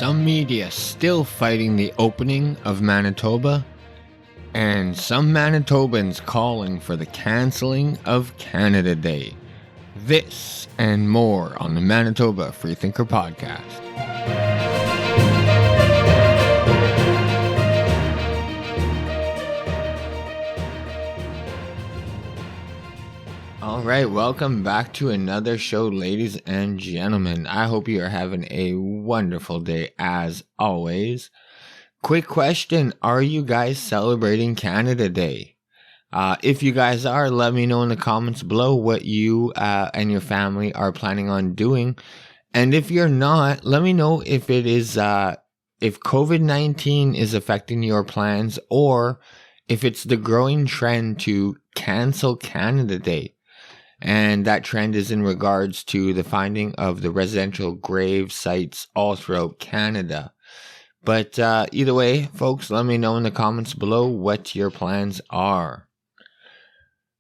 some media still fighting the opening of Manitoba, and some Manitobans calling for the cancelling of Canada Day. This and more on the Manitoba FreeThinker podcast. Alright, welcome back to another show, ladies and gentlemen. I hope you are having a wonderful day as always. Quick question, are you guys celebrating Canada Day? If you guys are, let me know in the comments below what you and your family are planning on doing. And if you're not, let me know if it is if COVID-19 is affecting your plans, or if it's the growing trend to cancel Canada Day. And that trend is in regards to the finding of the residential grave sites all throughout Canada. But either way, folks, let me know in the comments below what your plans are.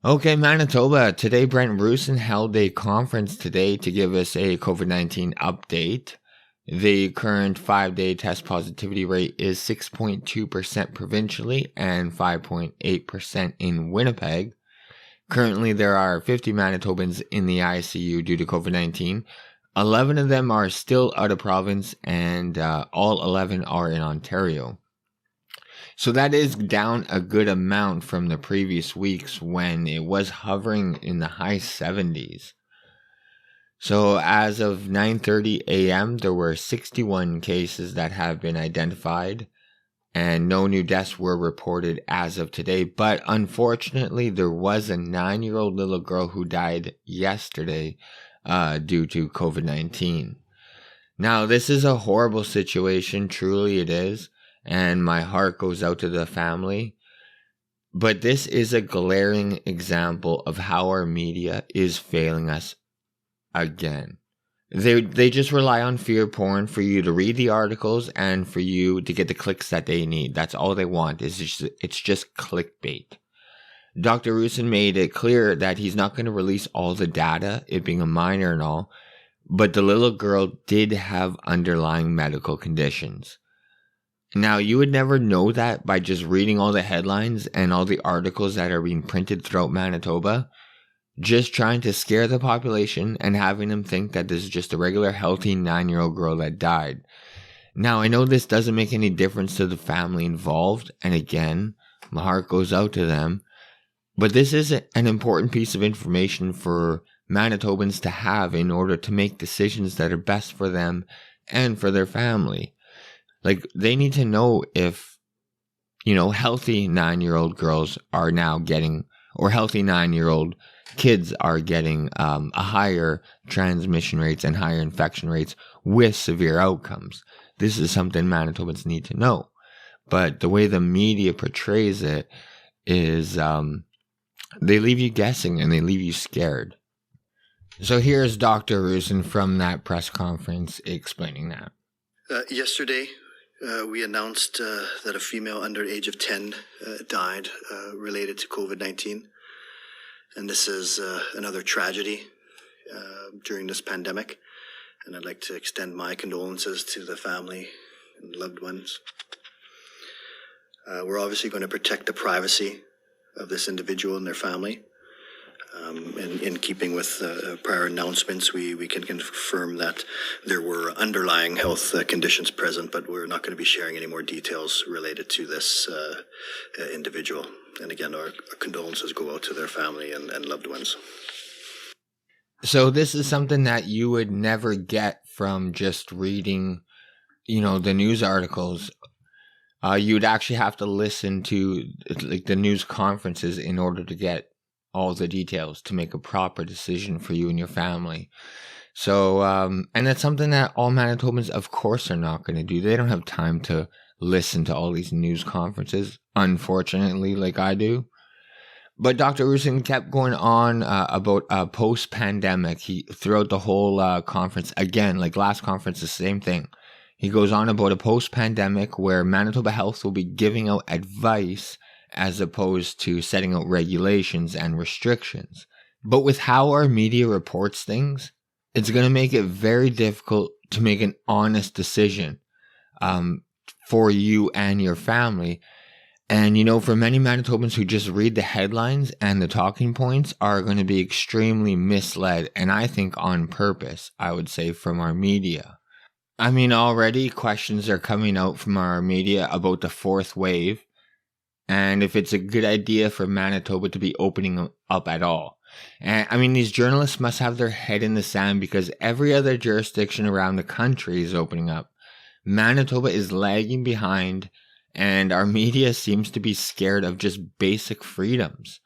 Okay, Manitoba. Today, Brent Roussin held a conference today to give us a COVID-19 update. The current 5-day test positivity rate is 6.2% provincially and 5.8% in Winnipeg. Currently, there are 50 Manitobans in the ICU due to COVID-19. 11 of them are still out of province, and all 11 are in Ontario. So that is down a good amount from the previous weeks when it was hovering in the high 70s. So as of 9:30 a.m., there were 61 cases that have been identified, and no new deaths were reported as of today. But unfortunately, there was a 9-year-old little girl who died yesterday due to COVID-19. Now, this is a horrible situation. Truly it is. And my heart goes out to the family. But this is a glaring example of how our media is failing us again. They just rely on fear porn for you to read the articles and for you to get the clicks that they need. That's all they want. It's just clickbait. Dr. Roussin made it clear that he's not going to release all the data, it being a minor and all, but the little girl did have underlying medical conditions. Now, you would never know that by just reading all the headlines and all the articles that are being printed throughout Manitoba. Just trying to scare the population and having them think that this is just a regular healthy 9-year-old girl that died. Now, I know this doesn't make any difference to the family involved, and again, my heart goes out to them, but this is an important piece of information for Manitobans to have in order to make decisions that are best for them and for their family. Like, they need to know if, healthy 9-year-old girls are now getting, or healthy 9-year-old kids are getting a higher transmission rates and higher infection rates with severe outcomes. This is something Manitobans need to know. But the way the media portrays it is they leave you guessing and they leave you scared. So here's Dr. Roussin from that press conference explaining that. Yesterday, we announced that a female under the age of 10 died related to COVID-19. And this is another tragedy during this pandemic. And I'd like to extend my condolences to the family and loved ones. We're obviously going to protect the privacy of this individual and their family. In keeping with prior announcements, we can confirm that there were underlying health conditions present, but we're not going to be sharing any more details related to this individual. And again, our condolences go out to their family and loved ones. So this is something that you would never get from just reading, the news articles. You'd actually have to listen to the news conferences in order to get all the details to make a proper decision for you and your family. So, and that's something that all Manitobans, of course, are not going to do. They don't have time to listen to all these news conferences, unfortunately, like I do. But Dr. Roussin kept going on about post-pandemic. Throughout the whole conference, again, like last conference, the same thing. He goes on about a post-pandemic where Manitoba Health will be giving out advice as opposed to setting out regulations and restrictions. But with how our media reports things, it's going to make it very difficult to make an honest decision. for you and your family. And, for many Manitobans who just read the headlines and the talking points are going to be extremely misled, and I think on purpose, I would say, from our media. I mean, already questions are coming out from our media about the fourth wave and if it's a good idea for Manitoba to be opening up at all. And I mean, these journalists must have their head in the sand because every other jurisdiction around the country is opening up. Manitoba is lagging behind, and our media seems to be scared of just basic freedoms.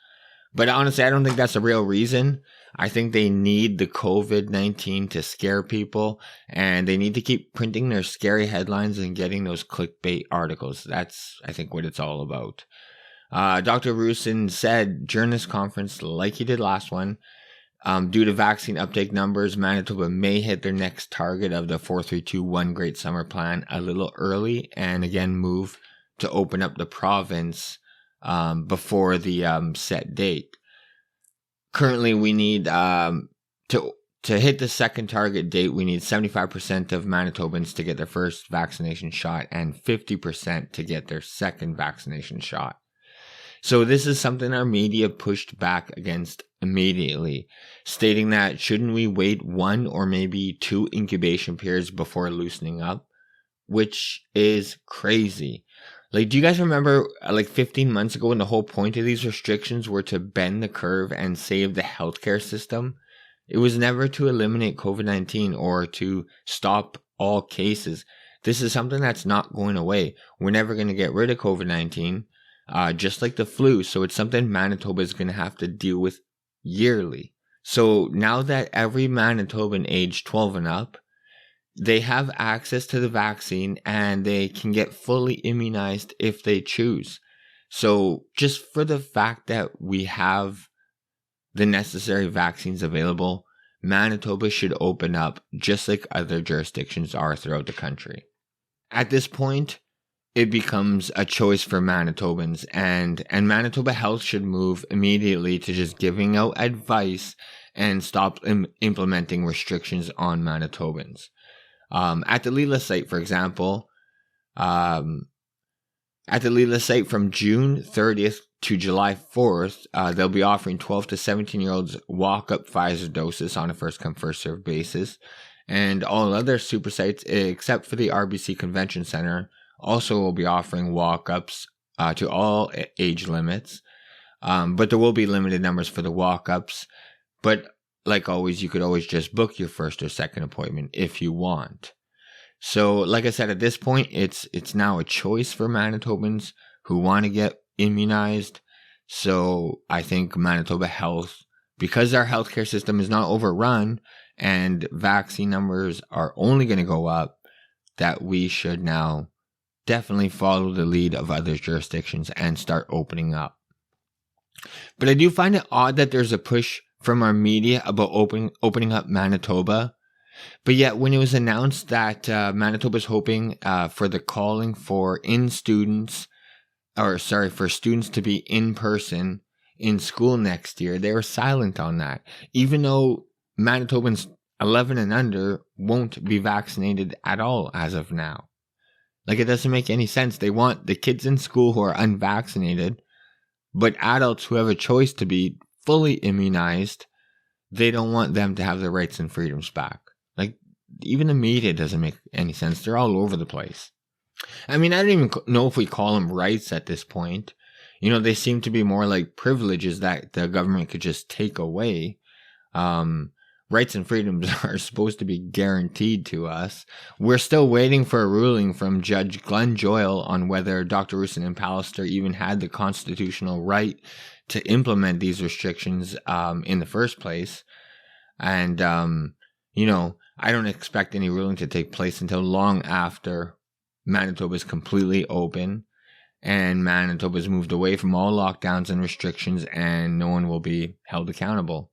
But honestly, I don't think that's a real reason. I think they need the COVID-19 to scare people, and they need to keep printing their scary headlines and getting those clickbait articles. That's, I think, what it's all about. Dr. Roussin said during this conference, like he did last one, due to vaccine uptake numbers, Manitoba may hit their next target of the 4-3-2-1 Great Summer Plan a little early and again move to open up the province before the set date. Currently, we need to hit the second target date, we need 75% of Manitobans to get their first vaccination shot and 50% to get their second vaccination shot. So this is something our media pushed back against immediately, stating that shouldn't we wait 1 or maybe 2 incubation periods before loosening up, which is crazy. Like, do you guys remember 15 months ago when the whole point of these restrictions were to bend the curve and save the healthcare system? It was never to eliminate COVID-19 or to stop all cases. This is something that's not going away. We're never going to get rid of COVID-19. Just like the flu. So it's something Manitoba is going to have to deal with yearly. So now that every Manitoban aged 12 and up, they have access to the vaccine and they can get fully immunized if they choose. So just for the fact that we have the necessary vaccines available, Manitoba should open up just like other jurisdictions are throughout the country. At this point, it becomes a choice for Manitobans, and Manitoba Health should move immediately to just giving out advice and stop implementing restrictions on Manitobans. At the Lila site, for example, at the Lila site from June 30th to July 4th, they'll be offering 12 to 17-year-olds walk-up Pfizer doses on a first-come, first-served basis, and all other super sites, except for the RBC Convention Center, also will be offering walk-ups to all age limits, but there will be limited numbers for the walk-ups. But like always, you could always just book your first or second appointment if you want. So like I said, at this point, it's now a choice for Manitobans who want to get immunized. So I think Manitoba Health, because our healthcare system is not overrun and vaccine numbers are only going to go up, that we should now definitely follow the lead of other jurisdictions and start opening up. But I do find it odd that there's a push from our media about opening up Manitoba. But yet when it was announced that Manitoba is hoping for the calling for students to be in person in school next year, they were silent on that. Even though Manitobans 11 and under won't be vaccinated at all as of now. Like, it doesn't make any sense. They want the kids in school who are unvaccinated, but adults who have a choice to be fully immunized, they don't want them to have their rights and freedoms back. Like, even the media doesn't make any sense. They're all over the place. I mean, I don't even know if we call them rights at this point. They seem to be more like privileges that the government could just take away. Rights and freedoms are supposed to be guaranteed to us. We're still waiting for a ruling from Judge Glenn Joyal on whether Dr. Roussin and Pallister even had the constitutional right to implement these restrictions in the first place. And, I don't expect any ruling to take place until long after Manitoba is completely open and Manitoba has moved away from all lockdowns and restrictions and no one will be held accountable.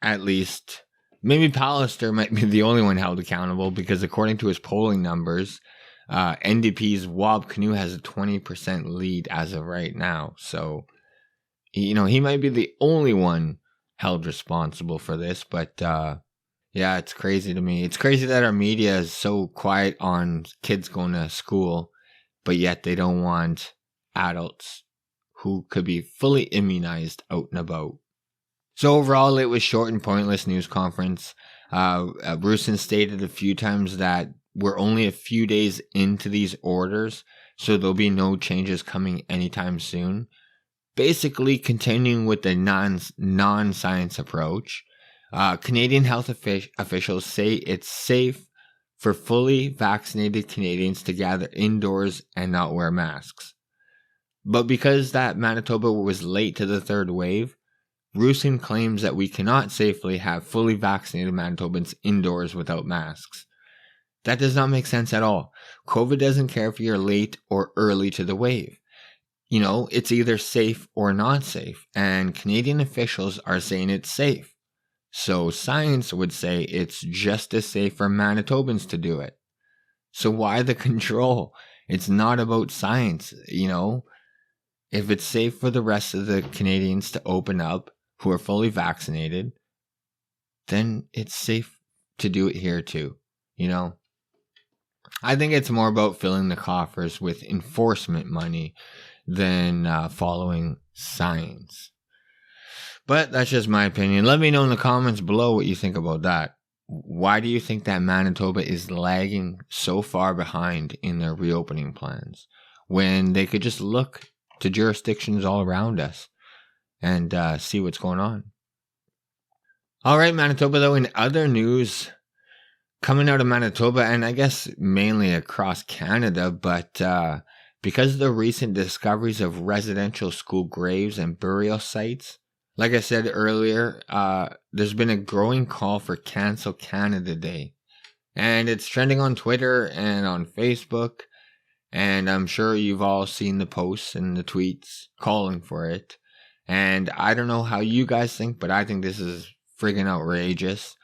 At least, maybe Pallister might be the only one held accountable because according to his polling numbers, NDP's Wab Canoe has a 20% lead as of right now. So, he might be the only one held responsible for this. But, Yeah, it's crazy to me. It's crazy that our media is so quiet on kids going to school, but yet they don't want adults who could be fully immunized out and about. So overall, it was short and pointless news conference. Roussin stated a few times that we're only a few days into these orders, so there'll be no changes coming anytime soon. Basically, continuing with the non-science approach, Canadian health officials say it's safe for fully vaccinated Canadians to gather indoors and not wear masks. But because that Manitoba was late to the third wave, Roussin claims that we cannot safely have fully vaccinated Manitobans indoors without masks. That does not make sense at all. COVID doesn't care if you're late or early to the wave. You know, it's either safe or not safe, and Canadian officials are saying it's safe. So science would say it's just as safe for Manitobans to do it. So why the control? It's not about science, you know. If it's safe for the rest of the Canadians to open up who are fully vaccinated, then it's safe to do it here too, you know. I think it's more about filling the coffers with enforcement money than following science. But that's just my opinion. Let me know in the comments below what you think about that. Why do you think that Manitoba is lagging so far behind in their reopening plans when they could just look to jurisdictions all around us and see what's going on? All right, Manitoba, though, in other news coming out of Manitoba, and I guess mainly across Canada, but because of the recent discoveries of residential school graves and burial sites, like I said earlier, there's been a growing call for Cancel Canada Day. And it's trending on Twitter and on Facebook. And I'm sure you've all seen the posts and the tweets calling for it. And I don't know how you guys think, but I think this is friggin' outrageous.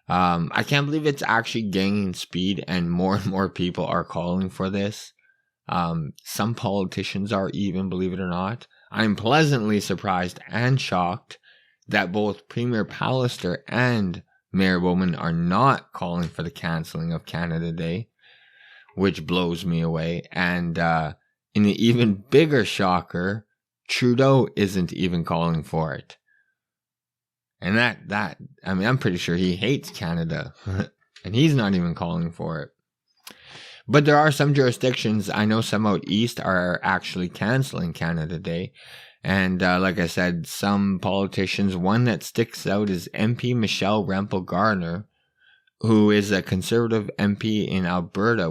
I can't believe it's actually gaining speed and more people are calling for this. Some politicians are even, believe it or not. I'm pleasantly surprised and shocked that both Premier Pallister and Mayor Bowman are not calling for the cancelling of Canada Day, which blows me away. And in the even bigger shocker, Trudeau isn't even calling for it. And I mean, I'm pretty sure he hates Canada, and he's not even calling for it. But there are some jurisdictions, I know some out east are actually canceling Canada Day. And like I said, some politicians, one that sticks out is MP Michelle Rempel-Garner, who is a conservative MP in Alberta,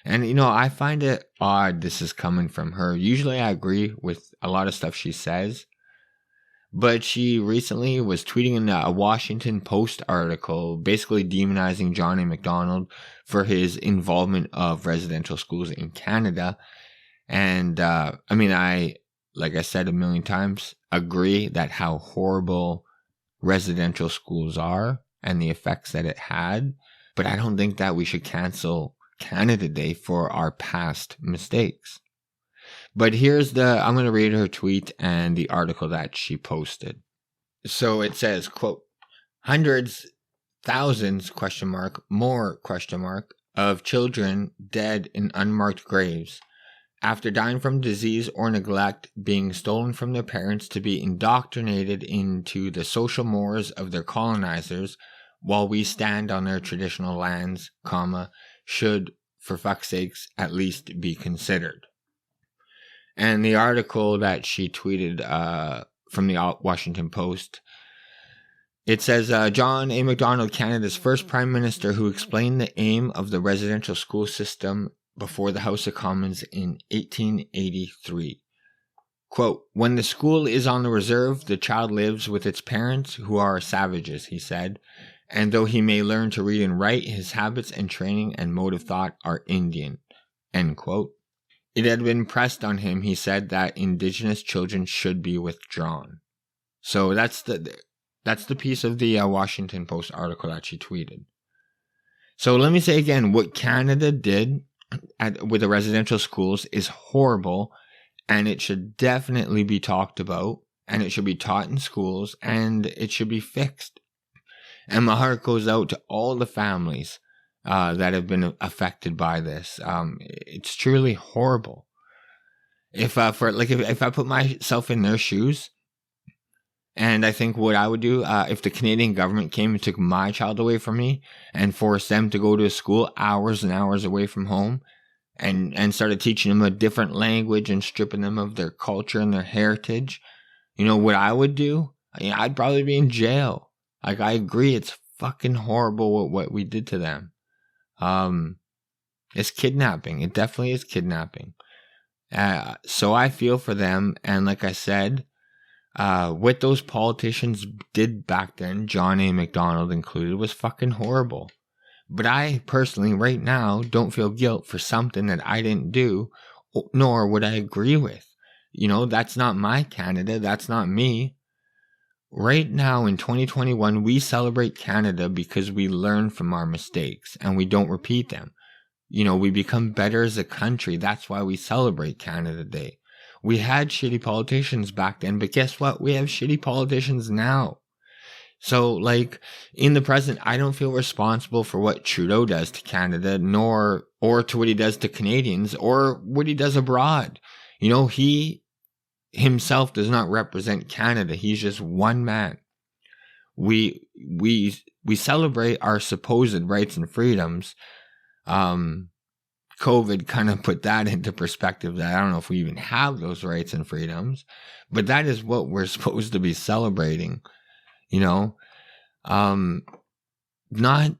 and you know, I find it odd this is coming from her. Usually I agree with a lot of stuff she says. But she recently was tweeting in a Washington Post article, basically demonizing John A. Macdonald for his involvement of residential schools in Canada. And I mean, like I said a million times, agree that how horrible residential schools are and the effects that it had. But I don't think that we should cancel Canada Day for our past mistakes. But I'm going to read her tweet and the article that she posted. So it says, quote, hundreds, thousands, more, of children dead in unmarked graves after dying from disease or neglect, being stolen from their parents to be indoctrinated into the social mores of their colonizers while we stand on their traditional lands, should, for fuck's sakes, at least be considered. And the article that she tweeted from the Washington Post, it says, John A. Macdonald, Canada's first Prime Minister, who explained the aim of the residential school system before the House of Commons in 1883. Quote, when the school is on the reserve, the child lives with its parents, who are savages, he said. And though he may learn to read and write, his habits and training and mode of thought are Indian. End quote. It had been pressed on him, he said, that Indigenous children should be withdrawn. So that's the piece of the Washington Post article that she tweeted. So let me say again, what Canada did with the residential schools is horrible, and it should definitely be talked about, and it should be taught in schools, and it should be fixed. And my heart goes out to all the families that have been affected by this. It's truly horrible. If I put myself in their shoes, and I think what I would do if the Canadian government came and took my child away from me and forced them to go to a school hours and hours away from home, and started teaching them a different language and stripping them of their culture and their heritage, you know what I would do? I'd probably be in jail. Like, I agree, it's fucking horrible what we did to them. It's kidnapping. It definitely is kidnapping. So I feel for them, and like I said, what those politicians did back then, John A. MacDonald included, was fucking horrible. But I personally, right now, don't feel guilt for something that I didn't do, nor would I agree with. You know, that's not my Canada. That's not me. Right now in 2021, we celebrate Canada because we learn from our mistakes and we don't repeat them. You know, we become better as a country. That's why we celebrate Canada Day. We had shitty politicians back then, but guess what? We have shitty politicians now. So, like, in the present, I don't feel responsible for what Trudeau does to Canada, or to what he does to Canadians, or what he does abroad. You know, he himself does not represent Canada. He's just one man. We celebrate our supposed rights and freedoms. COVID kind of put that into perspective, that I don't know if we even have those rights and freedoms, but that is what we're supposed to be celebrating, you know. Not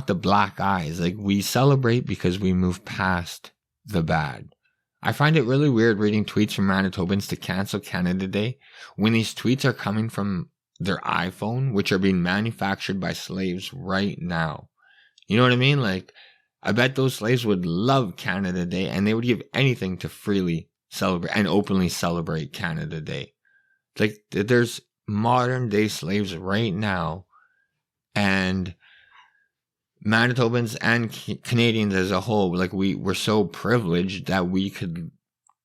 the black eyes. Like, we celebrate because we move past the bad. I find it really weird reading tweets from Manitobans to cancel Canada Day when these tweets are coming from their iPhone, which are being manufactured by slaves right now. You know what I mean? Like, I bet those slaves would love Canada Day, and they would give anything to freely celebrate and openly celebrate Canada Day. Like, there's modern day slaves right now, and Manitobans and Canadians as a whole, like, we're so privileged that we could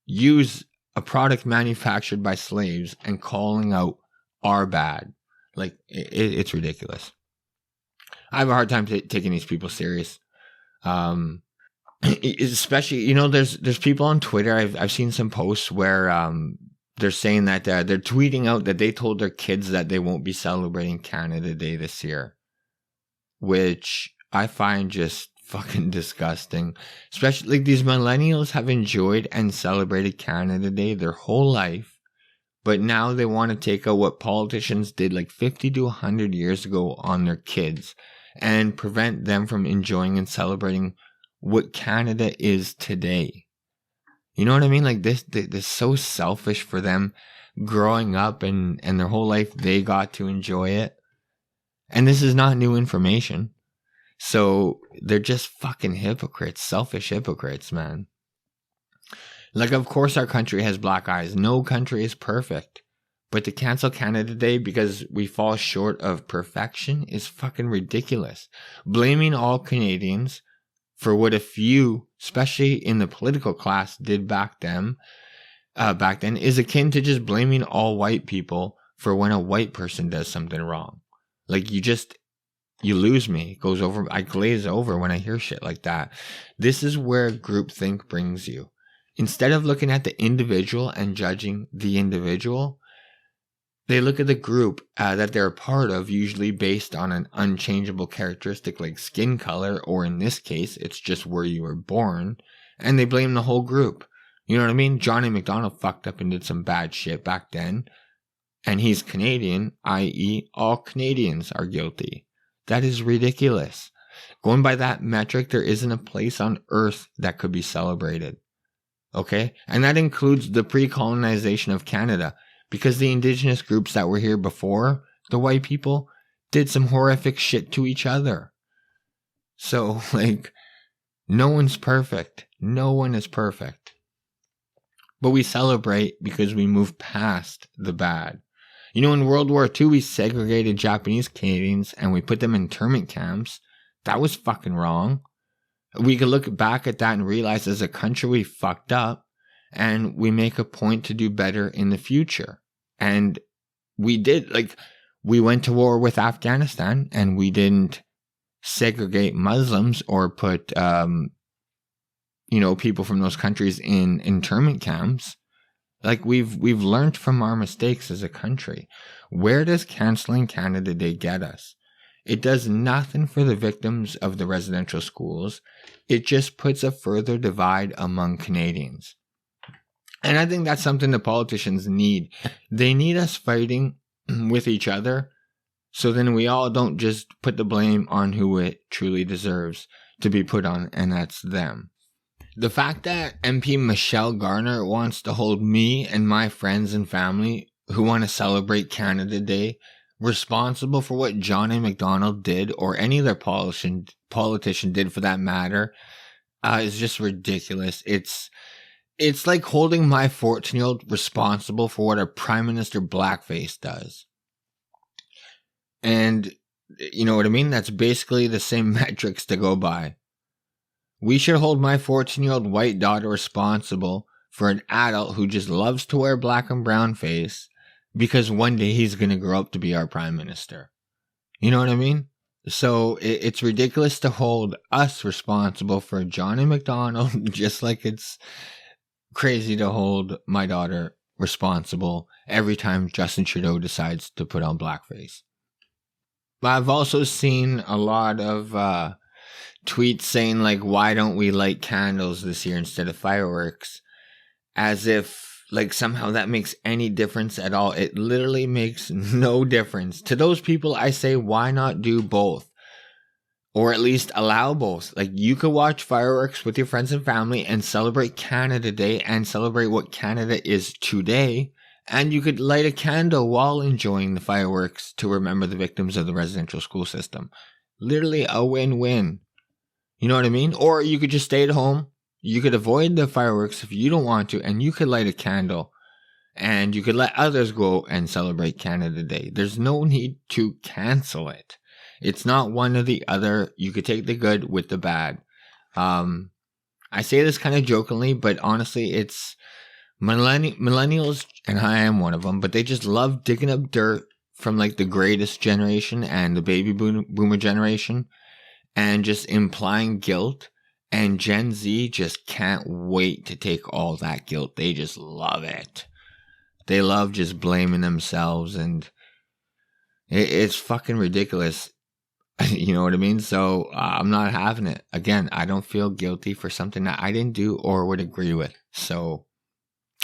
use a product manufactured by slaves and calling out our bad. Like, it's ridiculous. I have a hard time taking these people serious. Especially, you know, there's people on Twitter. I've seen some posts where they're saying that they're tweeting out that they told their kids that they won't be celebrating Canada Day this year, which I find just fucking disgusting. Especially, like, these millennials have enjoyed and celebrated Canada Day their whole life, but now they want to take out what politicians did like 50 to 100 years ago on their kids and prevent them from enjoying and celebrating what Canada is today. You know what I mean? Like, this is so selfish for them growing up, and their whole life they got to enjoy it. And this is not new information. So they're just fucking hypocrites, selfish hypocrites, man. Like, of course our country has black eyes. No country is perfect. But to cancel Canada Day because we fall short of perfection is fucking ridiculous. Blaming all Canadians for what a few, especially in the political class, did back then is akin to just blaming all white people for when a white person does something wrong. Like, you lose me. It goes over. I glaze over when I hear shit like that. This is where groupthink brings you. Instead of looking at the individual and judging the individual, they look at the group that they're a part of, usually based on an unchangeable characteristic like skin color, or in this case, it's just where you were born, and they blame the whole group. You know what I mean? John A. MacDonald fucked up and did some bad shit back then, and he's Canadian, i.e. all Canadians are guilty. That is ridiculous. Going by that metric, there isn't a place on earth that could be celebrated. Okay? And that includes the pre-colonization of Canada, because the indigenous groups that were here before the white people did some horrific shit to each other. So, like, no one's perfect. No one is perfect. But we celebrate because we move past the bad. You know, in World War II, we segregated Japanese Canadians and we put them in internment camps. That was fucking wrong. We could look back at that and realize as a country we fucked up, and we make a point to do better in the future. And we did. Like, we went to war with Afghanistan and we didn't segregate Muslims or put, people from those countries in internment camps. Like we've learned from our mistakes as a country. Where does canceling Canada Day get us? It does nothing for the victims of the residential schools. It just puts a further divide among Canadians. And I think that's something the politicians need. They need us fighting with each other, so then we all don't just put the blame on who it truly deserves to be put on, and that's them. The fact that MP Michelle Garner wants to hold me and my friends and family who want to celebrate Canada Day responsible for what John A. Macdonald did, or any other politician did for that matter, is just ridiculous. It's like holding my 14-year-old responsible for what a Prime Minister blackface does. And you know what I mean? That's basically the same metrics to go by. We should hold my 14-year-old white daughter responsible for an adult who just loves to wear black and brown face because one day he's going to grow up to be our Prime Minister. You know what I mean? So it's ridiculous to hold us responsible for John A. Macdonald, just like it's crazy to hold my daughter responsible every time Justin Trudeau decides to put on blackface. I've also seen a lot of tweets saying, like, why don't we light candles this year instead of fireworks? As if, like, somehow that makes any difference at all. It literally makes no difference. To those people, I say, why not do both? Or at least allow both. Like, you could watch fireworks with your friends and family and celebrate Canada Day and celebrate what Canada is today. And you could light a candle while enjoying the fireworks to remember the victims of the residential school system. Literally a win-win. You know what I mean? Or you could just stay at home. You could avoid the fireworks if you don't want to, and you could light a candle. And you could let others go and celebrate Canada Day. There's no need to cancel it. It's not one or the other. You could take the good with the bad. I say this kind of jokingly, but honestly, it's millennials, and I am one of them, but they just love digging up dirt from like the greatest generation and the baby boomer generation and just implying guilt. And Gen Z just can't wait to take all that guilt. They just love it. They love just blaming themselves, and it's fucking ridiculous. You know what I mean? So I'm not having it. Again, I don't feel guilty for something that I didn't do or would agree with. So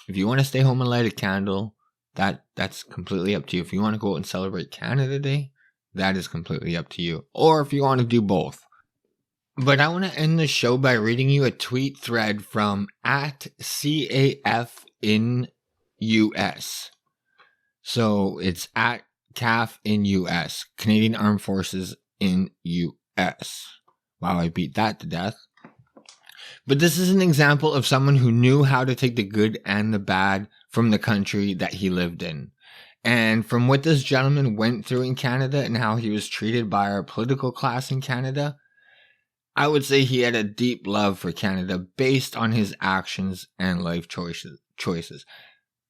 if you want to stay home and light a candle, that's completely up to you. If you want to go out and celebrate Canada Day, that is completely up to you. Or if you want to do both. But I want to end the show by reading you a tweet thread from @CAF in US. So it's @CAF in US, Canadian Armed Forces in US. Wow, I beat that to death. But this is an example of someone who knew how to take the good and the bad from the country that he lived in. And from what this gentleman went through in Canada and how he was treated by our political class in Canada, I would say he had a deep love for Canada based on his actions and life choices.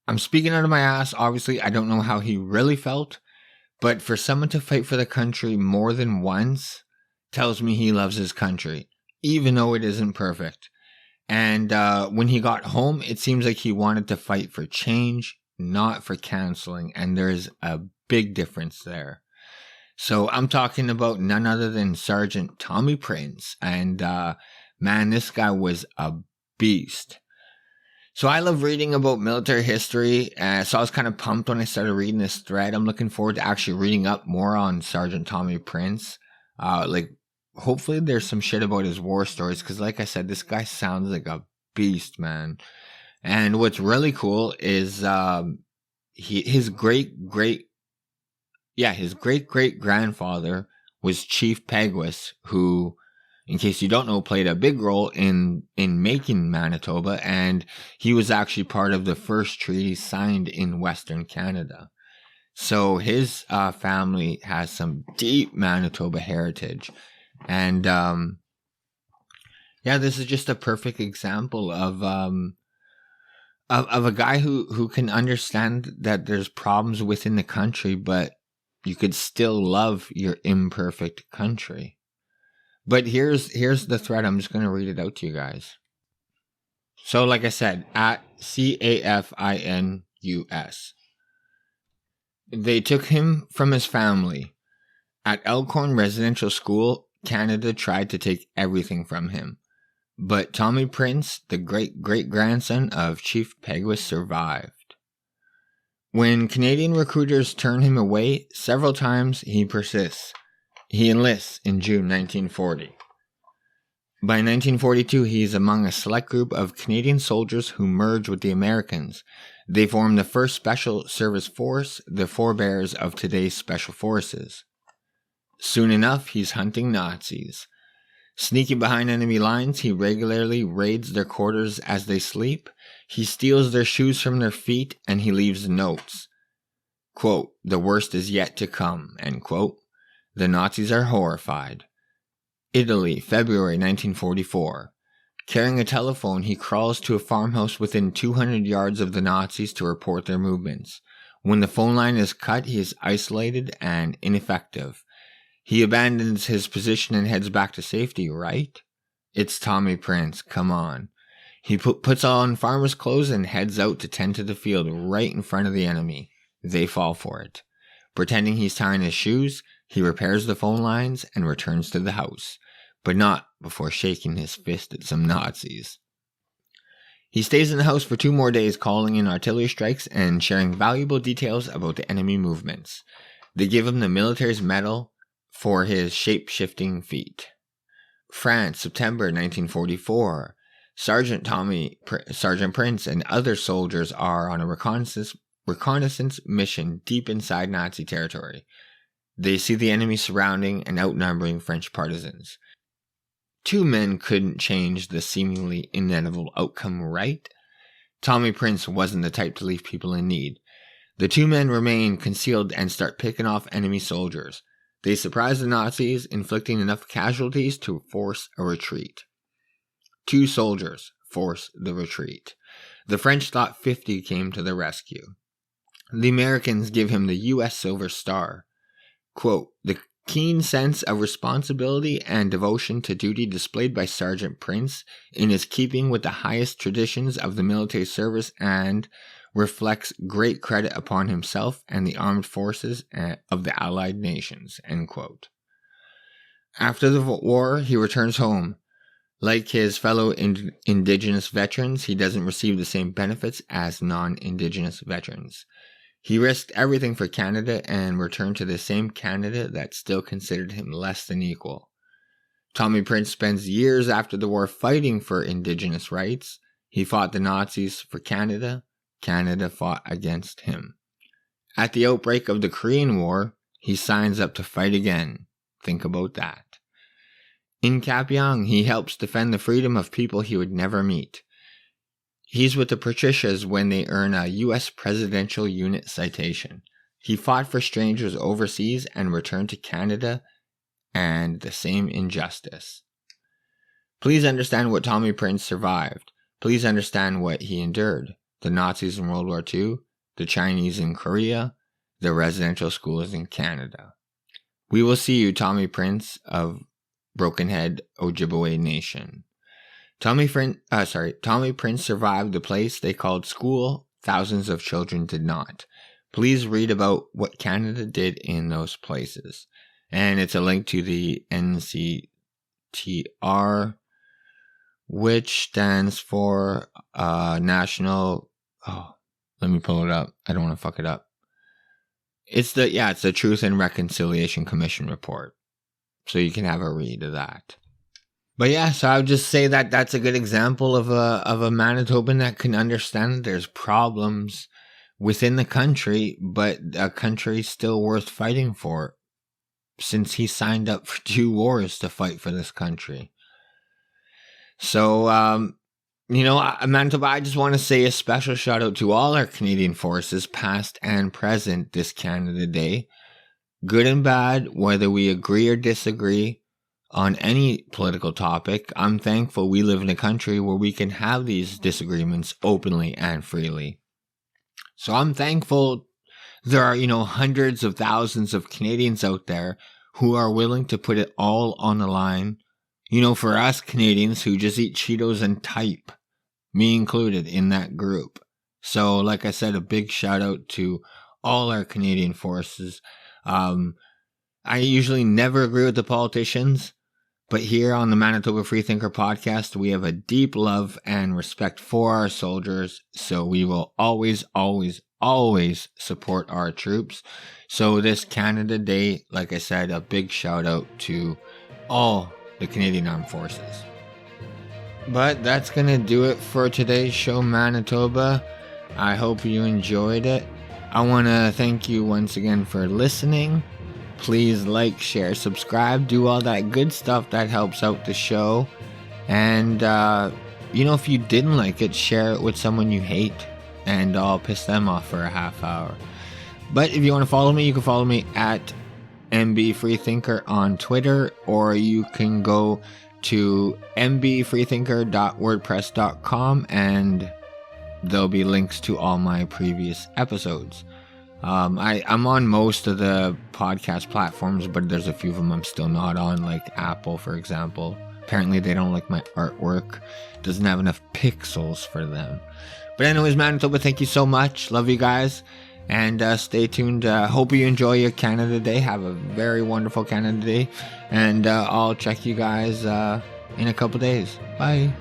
I'm speaking out of my ass. Obviously, I don't know how he really felt. But for someone to fight for the country more than once tells me he loves his country, even though it isn't perfect. And when he got home, it seems like he wanted to fight for change, not for canceling. And there's a big difference there. So I'm talking about none other than Sergeant Tommy Prince. And man, this guy was a beast. So I love reading about military history, so I was kind of pumped when I started reading this thread. I'm looking forward to actually reading up more on Sergeant Tommy Prince. Hopefully there's some shit about his war stories, because like I said, this guy sounds like a beast, man. And what's really cool is his great-great-grandfather was Chief Peguis, who, in case you don't know, played a big role in making Manitoba, and he was actually part of the first treaty signed in Western Canada. So his family has some deep Manitoba heritage. And this is just a perfect example of a guy who can understand that there's problems within the country, but You could still love your imperfect country. But here's the thread. I'm just going to read it out to you guys. So like I said, at CAFINUS, they took him from his family. At Elkhorn Residential School, Canada tried to take everything from him. But Tommy Prince, the great-great-grandson of Chief Peguis, survived. When Canadian recruiters turn him away several times, he persists. He enlists in June 1940. By 1942, he is among a select group of Canadian soldiers who merge with the Americans. They form the first Special Service Force, the forebears of today's Special Forces. Soon enough, he's hunting Nazis. Sneaking behind enemy lines, he regularly raids their quarters as they sleep. He steals their shoes from their feet, and he leaves notes. Quote, "The worst is yet to come," end quote. The Nazis are horrified. Italy, February 1944. Carrying a telephone, he crawls to a farmhouse within 200 yards of the Nazis to report their movements. When the phone line is cut, he is isolated and ineffective. He abandons his position and heads back to safety, right? It's Tommy Prince, come on. He puts on farmer's clothes and heads out to tend to the field right in front of the enemy. They fall for it. Pretending he's tying his shoes, he repairs the phone lines and returns to the house, but not before shaking his fist at some Nazis. He stays in the house for 2 more days, calling in artillery strikes and sharing valuable details about the enemy movements. They give him the military's medal for his shape-shifting feat. France, September 1944. Sergeant Prince and other soldiers are on a reconnaissance mission deep inside Nazi territory. They see the enemy surrounding and outnumbering French partisans. 2 men couldn't change the seemingly inevitable outcome, right? Tommy Prince wasn't the type to leave people in need. The 2 men remain concealed and start picking off enemy soldiers. They surprise the Nazis, inflicting enough casualties to force a retreat. 2 soldiers force the retreat. The French thought 50 came to the rescue. The Americans give him the U.S. Silver Star. Quote, "The keen sense of responsibility and devotion to duty displayed by Sergeant Prince is keeping with the highest traditions of the military service and reflects great credit upon himself and the armed forces of the Allied nations," end quote. After the war, he returns home. Like his fellow Indigenous veterans, he doesn't receive the same benefits as non-Indigenous veterans. He risked everything for Canada and returned to the same Canada that still considered him less than equal. Tommy Prince spends years after the war fighting for Indigenous rights. He fought the Nazis for Canada. Canada fought against him. At the outbreak of the Korean War, he signs up to fight again. Think about that. In Kapyong, he helps defend the freedom of people he would never meet. He's with the Patricias when they earn a U.S. Presidential Unit citation. He fought for strangers overseas and returned to Canada and the same injustice. Please understand what Tommy Prince survived. Please understand what he endured. The Nazis in World War II, the Chinese in Korea, the residential schools in Canada. We will see you, Tommy Prince of Broken Head, Ojibwe Nation. Tommy Prince survived the place they called school. Thousands of children did not. Please read about what Canada did in those places. And it's a link to the NCTR, which stands for National... Oh, let me pull it up. I don't want to fuck it up. It's the Truth and Reconciliation Commission report. So you can have a read of that. But yeah, so I would just say that that's a good example of a Manitoban that can understand that there's problems within the country, but a country still worth fighting for, since he signed up for 2 wars to fight for this country. So, Manitoba, I just want to say a special shout out to all our Canadian forces, past and present, this Canada Day. Good and bad, whether we agree or disagree on any political topic, I'm thankful we live in a country where we can have these disagreements openly and freely. So I'm thankful there are, hundreds of thousands of Canadians out there who are willing to put it all on the line. For us Canadians who just eat Cheetos and type, me included in that group. So, like I said, a big shout out to all our Canadian forces. I usually never agree with the politicians, but here on the Manitoba FreeThinker podcast, we have a deep love and respect for our soldiers. So we will always, always, always support our troops. So this Canada Day, like I said, a big shout out to all the Canadian Armed Forces. But that's going to do it for today's show, Manitoba. I hope you enjoyed it. I want to thank you once again for listening. Please like, share, subscribe, do all that good stuff that helps out the show. And, if you didn't like it, share it with someone you hate and I'll piss them off for a half hour. But if you want to follow me, you can follow me at mbfreethinker on Twitter, or you can go to mbfreethinker.wordpress.com and there'll be links to all my previous episodes. I'm on most of the podcast platforms, but there's a few of them I'm still not on, like Apple, for example. Apparently they don't like my artwork. Doesn't have enough pixels for them. But anyways, Manitoba, thank you so much. Love you guys. And stay tuned. Hope you enjoy your Canada Day. Have a very wonderful Canada Day. And I'll check you guys in a couple days. Bye.